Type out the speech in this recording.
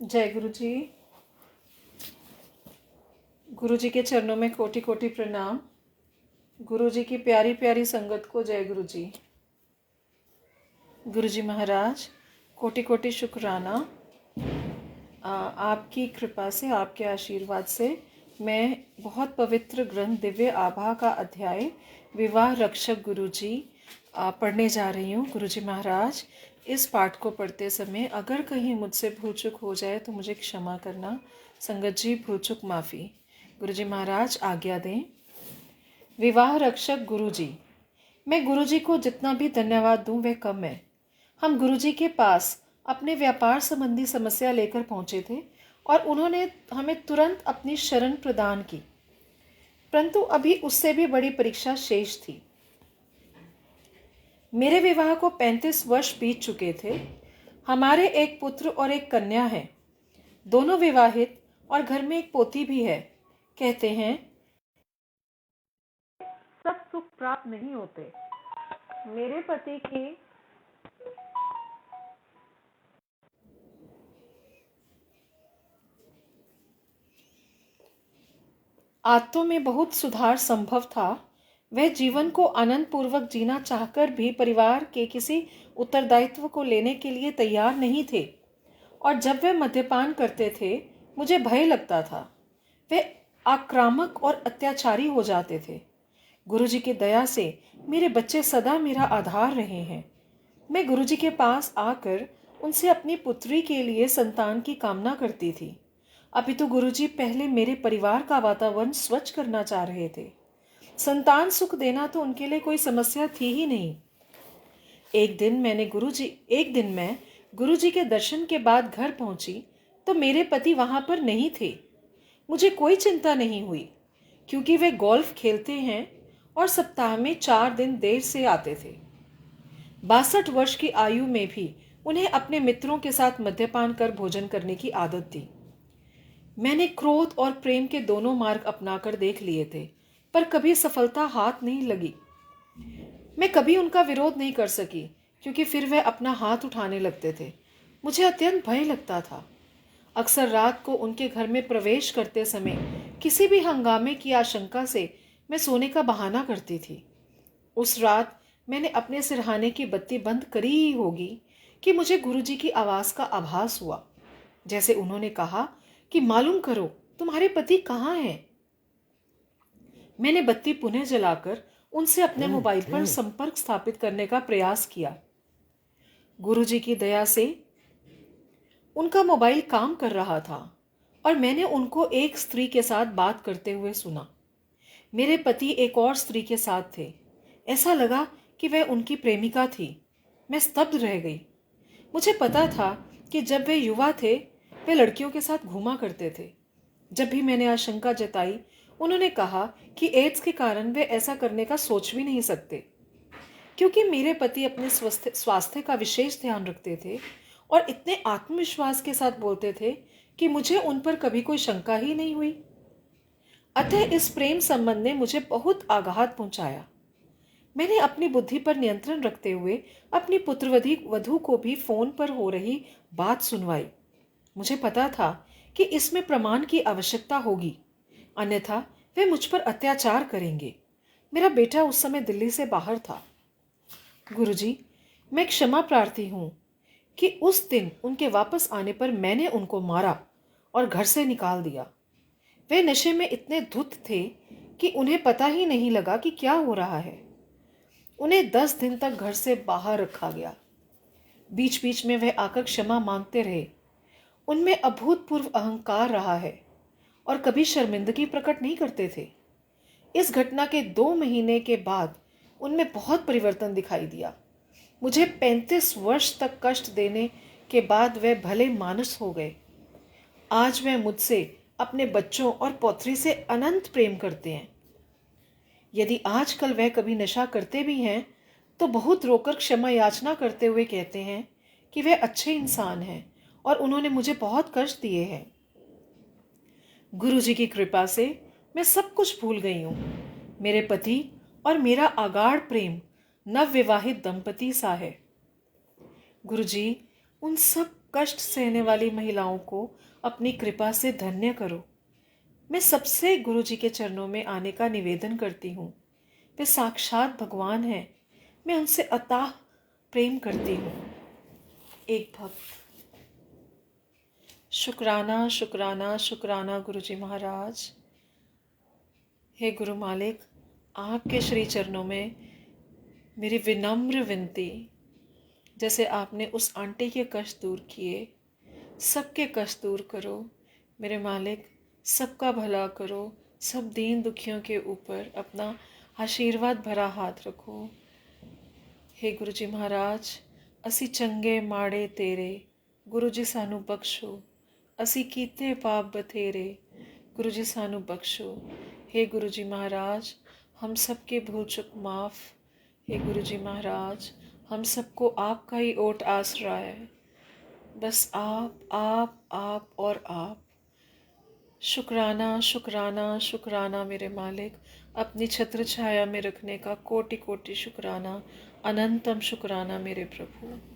जय गुरु जी। गुरु जी के चरणों में कोटि कोटि प्रणाम। गुरु जी की प्यारी प्यारी संगत को जय गुरु जी। गुरु जी महाराज कोटि कोटि शुक्राना। आपकी कृपा से, आपके आशीर्वाद से मैं बहुत पवित्र ग्रंथ दिव्य आभा का अध्याय विवाह रक्षक गुरु जी पढ़ने जा रही हूँ। गुरु जी महाराज, इस पाठ को पढ़ते समय अगर कहीं मुझसे भूल चूक हो जाए तो मुझे क्षमा करना। संगत जी, भूल चूक माफ़ी। गुरु जी महाराज आज्ञा दें। विवाह रक्षक गुरु जी। मैं गुरु जी को जितना भी धन्यवाद दूं वह कम है। हम गुरु जी के पास अपने व्यापार संबंधी समस्या लेकर पहुंचे थे और उन्होंने हमें तुरंत अपनी शरण प्रदान की, परंतु अभी उससे भी बड़ी परीक्षा शेष थी। मेरे विवाह को 35 वर्ष बीत चुके थे। हमारे एक पुत्र और एक कन्या है, दोनों विवाहित, और घर में एक पोती भी है। कहते हैं सब सुख प्राप्त नहीं होते। मेरे पति की आदतों में बहुत सुधार संभव था। वह जीवन को आनंद पूर्वक जीना चाहकर भी परिवार के किसी उत्तरदायित्व को लेने के लिए तैयार नहीं थे, और जब वे मद्यपान करते थे मुझे भय लगता था। वे आक्रामक और अत्याचारी हो जाते थे। गुरुजी की दया से मेरे बच्चे सदा मेरा आधार रहे हैं। मैं गुरुजी के पास आकर उनसे अपनी पुत्री के लिए संतान की कामना करती थी। अभी तो गुरुजी पहले मेरे परिवार का वातावरण स्वच्छ करना चाह रहे थे। संतान सुख देना तो उनके लिए कोई समस्या थी ही नहीं। एक दिन मैं गुरुजी के दर्शन के बाद घर पहुंची तो मेरे पति वहां पर नहीं थे। मुझे कोई चिंता नहीं हुई, क्योंकि वे गोल्फ खेलते हैं और सप्ताह में 4 दिन देर से आते थे। 62 वर्ष की आयु में भी उन्हें अपने मित्रों के साथ मद्यपान कर भोजन करने की आदत थी। मैंने क्रोध और प्रेम के दोनों मार्ग अपनाकर देख लिए थे, पर कभी सफलता हाथ नहीं लगी। मैं कभी उनका विरोध नहीं कर सकी, क्योंकि फिर वह अपना हाथ उठाने लगते थे। मुझे अत्यंत भय लगता था। अक्सर रात को उनके घर में प्रवेश करते समय किसी भी हंगामे की आशंका से मैं सोने का बहाना करती थी। उस रात मैंने अपने सिरहाने की बत्ती बंद करी ही होगी कि मुझे गुरुजी की आवाज़ का आभास हुआ, जैसे उन्होंने कहा कि मालूम करो तुम्हारे पति कहाँ हैं। मैंने बत्ती पुनः जलाकर उनसे अपने मोबाइल पर संपर्क स्थापित करने का प्रयास किया। गुरुजी की दया से उनका मोबाइल काम कर रहा था और मैंने उनको एक स्त्री के साथ बात करते हुए सुना। मेरे पति एक और स्त्री के साथ थे। ऐसा लगा कि वह उनकी प्रेमिका थी। मैं स्तब्ध रह गई। मुझे पता था कि जब वे युवा थे वे लड़कियों के साथ घूमा करते थे। जब भी मैंने आशंका जताई, उन्होंने कहा कि एड्स के कारण वे ऐसा करने का सोच भी नहीं सकते, क्योंकि मेरे पति अपने स्वास्थ्य का विशेष ध्यान रखते थे और इतने आत्मविश्वास के साथ बोलते थे कि मुझे उन पर कभी कोई शंका ही नहीं हुई। अतः इस प्रेम संबंध ने मुझे बहुत आघात पहुंचाया। मैंने अपनी बुद्धि पर नियंत्रण रखते हुए अपनी पुत्रवधि वधू को भी फोन पर हो रही बात सुनवाई। मुझे पता था कि इसमें प्रमाण की आवश्यकता होगी, अन्यथा वे मुझ पर अत्याचार करेंगे। मेरा बेटा उस समय दिल्ली से बाहर था। गुरुजी, मैं क्षमा प्रार्थी हूँ कि उस दिन उनके वापस आने पर मैंने उनको मारा और घर से निकाल दिया। वे नशे में इतने धुत थे कि उन्हें पता ही नहीं लगा कि क्या हो रहा है। उन्हें 10 दिन तक घर से बाहर रखा गया। बीच बीच में वे आकर क्षमा मांगते रहे। उनमें अभूतपूर्व अहंकार रहा है और कभी शर्मिंदगी प्रकट नहीं करते थे। इस घटना के 2 महीने के बाद उनमें बहुत परिवर्तन दिखाई दिया। मुझे 35 वर्ष तक कष्ट देने के बाद वे भले मानुस हो गए। आज वे मुझसे, अपने बच्चों और पौत्री से अनंत प्रेम करते हैं। यदि आजकल वह कभी नशा करते भी हैं तो बहुत रोकर क्षमा याचना करते हुए कहते हैं कि वे अच्छे इंसान हैं और उन्होंने मुझे बहुत कष्ट दिए हैं। गुरुजी की कृपा से मैं सब कुछ भूल गई हूँ। मेरे पति और मेरा आगाढ़ प्रेम नवविवाहित दंपति सा है। गुरुजी, उन सब कष्ट सहने वाली महिलाओं को अपनी कृपा से धन्य करो। मैं सबसे गुरु जी के चरणों में आने का निवेदन करती हूँ। वे साक्षात भगवान हैं। मैं उनसे अथाह प्रेम करती हूँ। एक भक्त। शुक्राना शुक्राना शुक्राना गुरु जी महाराज। हे गुरु मालिक, आपके श्री चरणों में मेरी विनम्र विनती, जैसे आपने उस आंटी के कष्ट दूर किए, सबके कष्ट दूर करो मेरे मालिक। सबका भला करो। सब दीन दुखियों के ऊपर अपना आशीर्वाद भरा हाथ रखो। हे गुरु जी महाराज, असी चंगे माड़े तेरे, गुरु जी सानू बख्शो। असी कीते पाप बथेरे, गुरु जी सानू बख्शो। हे गुरु जी महाराज, हम सबके भूल चुक माफ़। हे गुरु जी महाराज, हम सबको आपका ही ओट आसरा है। बस आप और आप। शुक्राना शुक्राना शुक्राना मेरे मालिक। अपनी छत्र छाया में रखने का कोटि कोटि शुक्राना। अनंतम शुक्राना मेरे प्रभु।